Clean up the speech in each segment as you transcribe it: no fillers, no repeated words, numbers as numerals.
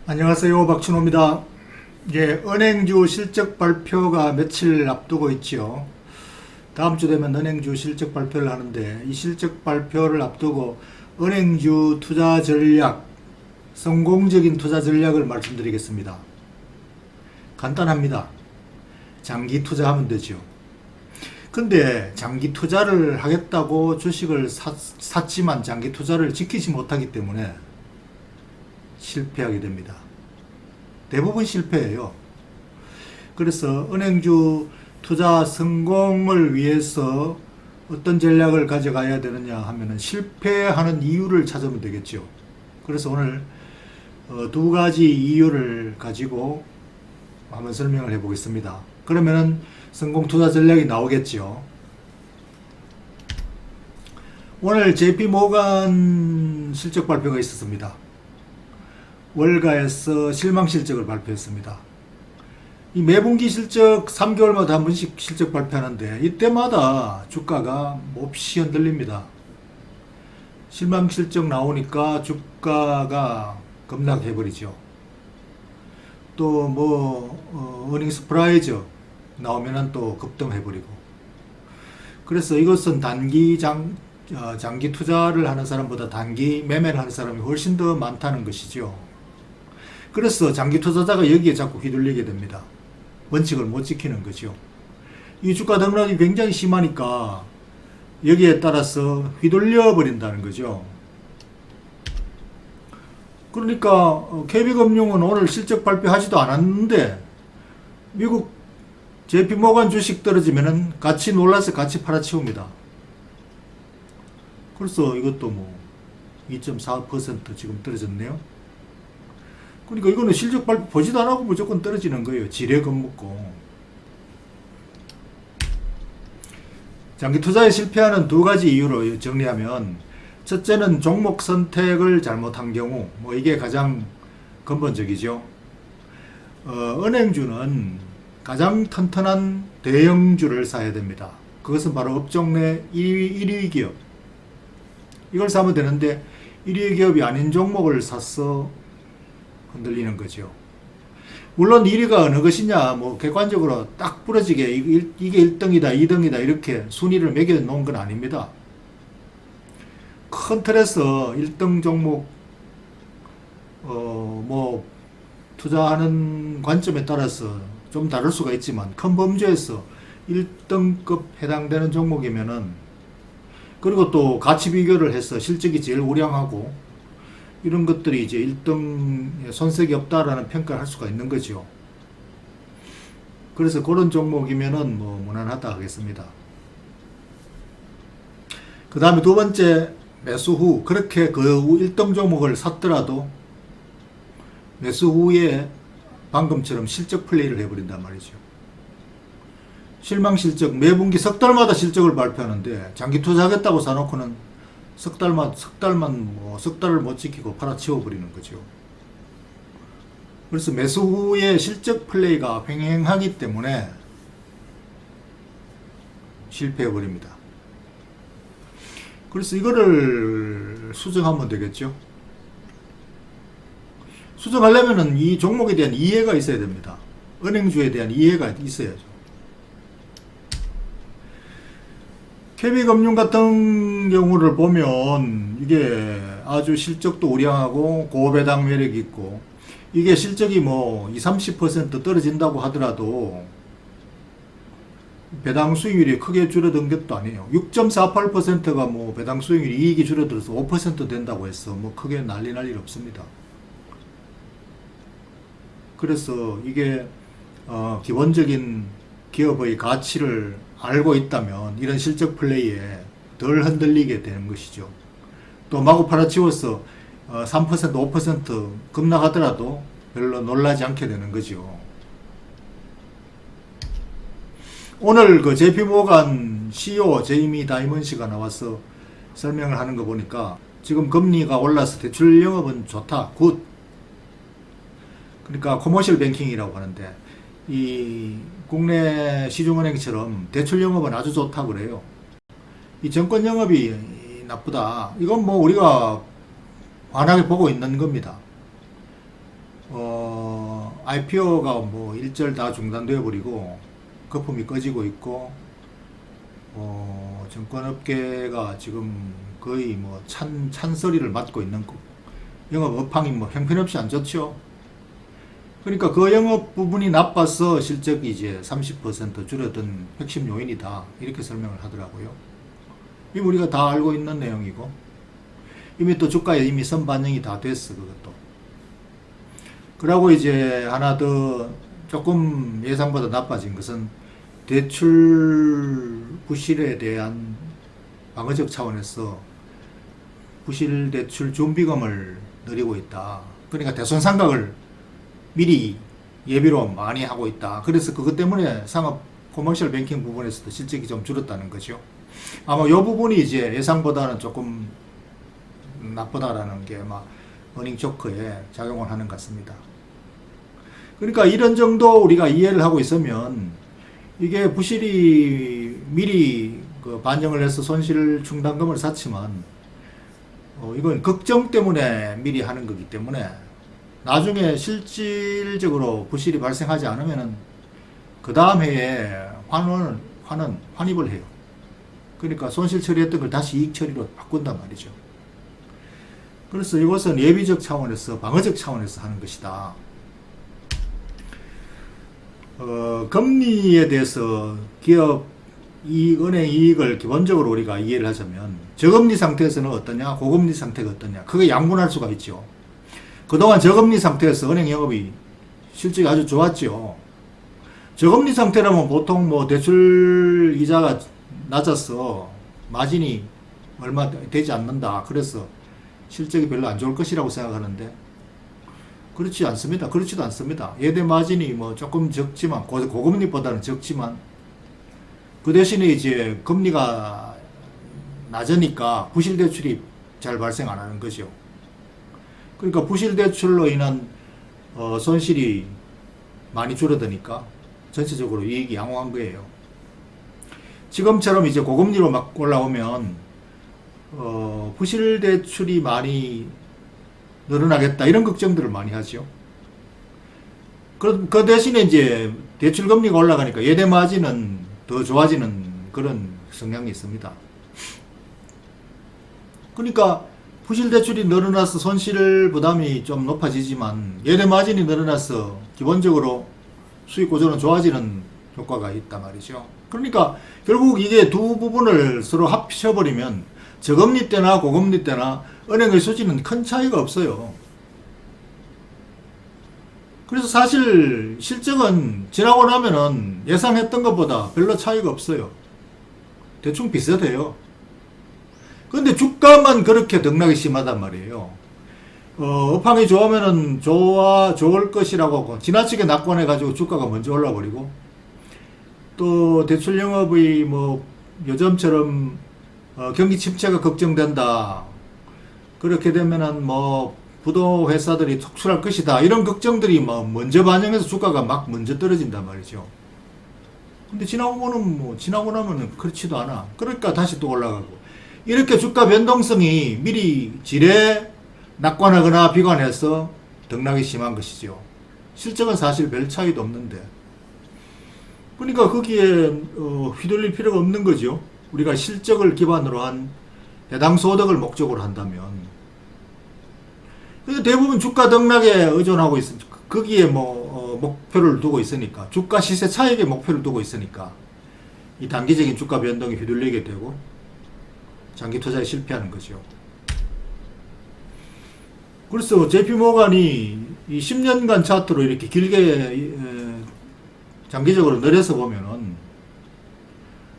안녕하세요. 박춘호입니다. 이제 은행주 실적 발표가 며칠 앞두고 있죠. 다음 주 되면 은행주 실적 발표를 하는데 이 실적 발표를 앞두고 은행주 투자 전략, 성공적인 투자 전략을 말씀드리겠습니다. 간단합니다. 장기 투자하면 되죠. 근데 장기 투자를 하겠다고 주식을 샀지만 장기 투자를 지키지 못하기 때문에 실패하게 됩니다. 대부분 실패해요. 그래서 은행주 투자 성공을 위해서 어떤 전략을 가져가야 되느냐 하면은 실패하는 이유를 찾으면 되겠죠. 그래서 오늘 두 가지 이유를 가지고 한번 설명을 해보겠습니다. 그러면은 성공 투자 전략이 나오겠죠. 오늘 JP 모간 실적 발표가 있었습니다. 월가에서 실망 실적을 발표했습니다. 이 매분기 실적 3개월마다 한 번씩 실적 발표하는데 이때마다 주가가 몹시 흔들립니다. 실망 실적 나오니까 주가가 급락해버리죠. 또 어닝 서프라이즈 나오면은 또 급등해버리고. 그래서 이것은 장기 투자를 하는 사람보다 단기 매매를 하는 사람이 훨씬 더 많다는 것이죠. 그래서 장기 투자자가 여기에 자꾸 휘둘리게 됩니다. 원칙을 못 지키는 거죠. 이 주가 등락이 굉장히 심하니까 여기에 따라서 휘둘려 버린다는 거죠. 그러니까 KB금융은 오늘 실적 발표하지도 않았는데 미국 JP모간 주식 떨어지면은 같이 놀라서 같이 팔아치웁니다. 그래서 이것도 2.4% 지금 떨어졌네요. 그러니까 이거는 실적 발표 보지도 안 하고 무조건 떨어지는 거예요. 지레 겁먹고. 장기 투자에 실패하는 두 가지 이유로 정리하면, 첫째는 종목 선택을 잘못한 경우, 이게 가장 근본적이죠. 은행주는 가장 튼튼한 대형주를 사야 됩니다. 그것은 바로 업종 내 1위 기업. 이걸 사면 되는데 1위 기업이 아닌 종목을 샀어 흔들리는 거죠. 물론 1위가 어느 것이냐, 객관적으로 딱 부러지게 이게 1등이다, 2등이다 이렇게 순위를 매겨 놓은 건 아닙니다. 큰 틀에서 1등 종목, 투자하는 관점에 따라서 좀 다를 수가 있지만 큰 범주에서 1등급 해당되는 종목이면은, 그리고 또 가치 비교를 해서 실적이 제일 우량하고 이런 것들이 이제 1등 손색이 없다라는 평가를 할 수가 있는 거죠. 그래서 그런 종목이면은 무난하다 하겠습니다. 그 다음에 두 번째, 매수 후, 그렇게 그 1등 종목을 샀더라도 매수 후에 방금처럼 실적 플레이를 해버린단 말이죠. 실망 실적, 매분기 석 달마다 실적을 발표하는데 장기 투자하겠다고 사놓고는 석 달을 못 지키고 팔아치워 버리는 거죠. 그래서 매수 후에 실적 플레이가 횡행하기 때문에 실패해 버립니다. 그래서 이거를 수정하면 되겠죠. 수정하려면은 이 종목에 대한 이해가 있어야 됩니다. 은행주에 대한 이해가 있어야죠. KB금융 같은 경우를 보면 이게 아주 실적도 우량하고 고배당 매력이 있고, 이게 실적이 20-30% 떨어진다고 하더라도 배당 수익률이 크게 줄어든 것도 아니에요. 6.48%가 배당 수익률이 이익이 줄어들어서 5% 된다고 해서 크게 난리 날 일 없습니다. 그래서 이게 기본적인 기업의 가치를 알고 있다면 이런 실적 플레이에 덜 흔들리게 되는 것이죠. 또 마구 팔아치워서 3%, 5% 급락하더라도 별로 놀라지 않게 되는 거죠. 오늘 그 JP모간 CEO 제이미 다이먼 씨가 나와서 설명을 하는 거 보니까 지금 금리가 올라서 대출 영업은 좋다, 굿. 그러니까 커머셜 뱅킹이라고 하는데, 이 국내 시중은행처럼 대출 영업은 아주 좋다고 그래요. 이 정권 영업이 나쁘다, 이건 우리가 환하게 보고 있는 겁니다. IPO가 뭐 일절 다 중단되어 버리고 거품이 꺼지고 있고, 증권업계가 지금 거의 뭐 찬소리를 맞고 있는 거. 영업 업황이 뭐 형편없이 안 좋죠. 그러니까 그 영업 부분이 나빠서 실적이 이제 30% 줄어든 핵심 요인이다. 이렇게 설명을 하더라고요. 이 우리가 다 알고 있는 내용이고, 이미 또 주가에 이미 선반영이 다 됐어, 그것도. 그러고 이제 하나 더 조금 예상보다 나빠진 것은 대출 부실에 대한 방어적 차원에서 부실 대출 준비금을 늘리고 있다. 그러니까 대손상각을 미리 예비로 많이 하고 있다. 그래서 그것 때문에 상업 코머셜 뱅킹 부분에서도 실적이 좀 줄었다는 거죠. 아마 이 부분이 이제 예상보다는 조금 나쁘다라는 게 아마 어닝 조커에 작용을 하는 것 같습니다. 그러니까 이런 정도 우리가 이해를 하고 있으면 이게 부실이 미리 그 반영을 해서 손실 충당금을 샀지만 이건 걱정 때문에 미리 하는 거기 때문에 나중에 실질적으로 부실이 발생하지 않으면은 그 다음 해에 환입을 해요. 그러니까 손실 처리했던 걸 다시 이익 처리로 바꾼단 말이죠. 그래서 이것은 예비적 차원에서 방어적 차원에서 하는 것이다. 금리에 대해서 기업 은행 이익을 기본적으로 우리가 이해를 하자면 저금리 상태에서는 어떠냐, 고금리 상태가 어떠냐, 그게 양분할 수가 있죠. 그동안 저금리 상태에서 은행 영업이 실적이 아주 좋았죠. 저금리 상태라면 보통 뭐 대출 이자가 낮아서 마진이 얼마 되지 않는다. 그래서 실적이 별로 안 좋을 것이라고 생각하는데 그렇지 않습니다. 그렇지도 않습니다. 예대 마진이 뭐 조금 적지만 고금리보다는 적지만 그 대신에 이제 금리가 낮으니까 부실 대출이 잘 발생 안 하는 거죠. 그러니까 부실 대출로 인한 손실이 많이 줄어드니까 전체적으로 이익이 양호한 거예요. 지금처럼 이제 고금리로 막 올라오면 부실 대출이 많이 늘어나겠다 이런 걱정들을 많이 하죠. 그 대신에 이제 대출 금리가 올라가니까 예대 마진은 더 좋아지는 그런 성향이 있습니다. 그러니까 부실 대출이 늘어나서 손실 부담이 좀 높아지지만 예대 마진이 늘어나서 기본적으로 수익 구조는 좋아지는 효과가 있단 말이죠. 그러니까 결국 이게 두 부분을 서로 합쳐버리면 저금리 때나 고금리 때나 은행의 수지는 큰 차이가 없어요. 그래서 사실 실적은 지나고 나면은 예상했던 것보다 별로 차이가 없어요. 대충 비슷해요. 근데 주가만 그렇게 등락이 심하단 말이에요. 업황이 좋으면은 좋을 것이라고 지나치게 낙관해가지고 주가가 먼저 올라버리고 또 대출 영업의 뭐 요즘처럼 경기 침체가 걱정된다. 그렇게 되면은 뭐 부도 회사들이 속출할 것이다. 이런 걱정들이 뭐 먼저 반영해서 주가가 막 먼저 떨어진단 말이죠. 근데 지나고 나면은 그렇지도 않아. 그러니까 다시 또 올라가고. 이렇게 주가 변동성이 미리 지레 낙관하거나 비관해서 등락이 심한 것이죠. 실적은 사실 별 차이도 없는데. 그러니까 거기에 휘둘릴 필요가 없는 거죠. 우리가 실적을 기반으로 한 해당 소득을 목적으로 한다면. 근데 대부분 주가 등락에 의존하고 있으니까 거기에 목표를 두고 있으니까 주가 시세 차익에 목표를 두고 있으니까 이 단기적인 주가 변동이 휘둘리게 되고 장기 투자에 실패하는 거죠. 그래서 JP모간이 이 10년간 차트로 이렇게 길게 장기적으로 내려서 보면은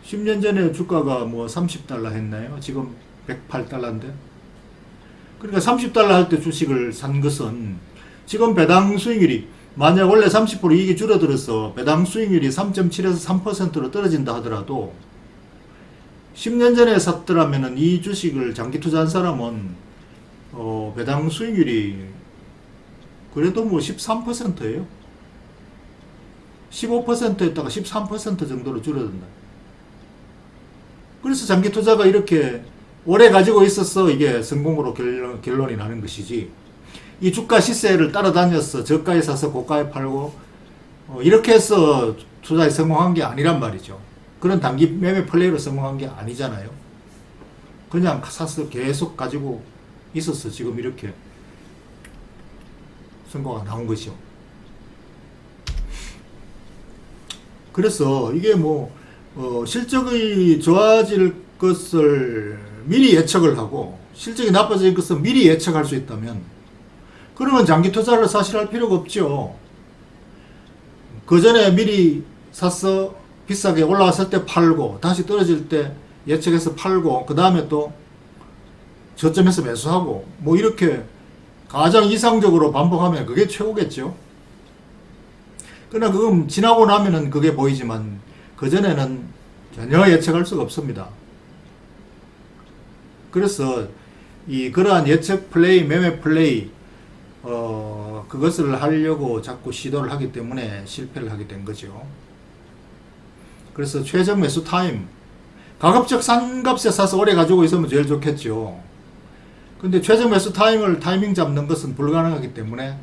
10년 전에 주가가 뭐 30달러 했나요? 지금 108달러인데. 그러니까 30달러 할 때 주식을 산 것은 지금 배당 수익률이 만약 원래 30% 이익이 줄어들어서 배당 수익률이 3.7에서 3%로 떨어진다 하더라도 10년 전에 샀더라면은 이 주식을 장기 투자한 사람은 배당 수익률이 그래도 뭐 13%예요. 15%였다가 13% 정도로 줄어든다. 그래서 장기 투자가 이렇게 오래 가지고 있어서 이게 성공으로 결론이 나는 것이지 이 주가 시세를 따라다녀서 저가에 사서 고가에 팔고 이렇게 해서 투자에 성공한 게 아니란 말이죠. 그런 단기 매매 플레이로 성공한 게 아니잖아요. 그냥 사서 계속 가지고 있어서 지금 이렇게 성과가 나온 것이죠. 그래서 이게 실적이 좋아질 것을 미리 예측을 하고 실적이 나빠질 것을 미리 예측할 수 있다면 그러면 장기 투자를 사실 할 필요가 없죠. 그 전에 미리 사서 비싸게 올라갔을 때 팔고 다시 떨어질 때 예측해서 팔고 그 다음에 또 저점에서 매수하고 이렇게 가장 이상적으로 반복하면 그게 최고겠죠. 그러나 그건 지나고 나면은 그게 보이지만 그전에는 전혀 예측할 수가 없습니다. 그래서 그러한 예측 플레이, 매매 플레이 그것을 하려고 자꾸 시도를 하기 때문에 실패를 하게 된 거죠. 그래서 최적 매수 타임, 가급적 싼 값에 사서 오래 가지고 있으면 제일 좋겠죠. 근데 최적 매수 타이밍 잡는 것은 불가능하기 때문에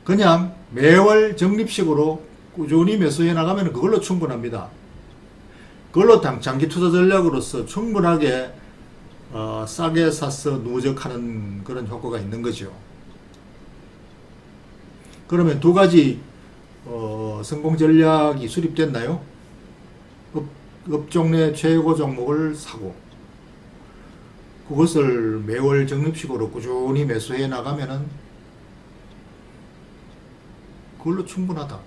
그냥 매월 적립식으로 꾸준히 매수해 나가면 그걸로 충분합니다. 그걸로 장기 투자 전략으로서 충분하게 싸게 사서 누적하는 그런 효과가 있는 거죠. 그러면 두 가지 성공 전략이 수립됐나요? 업종 내 최고 종목을 사고 그것을 매월 적립식으로 꾸준히 매수해 나가면은 그걸로 충분하다.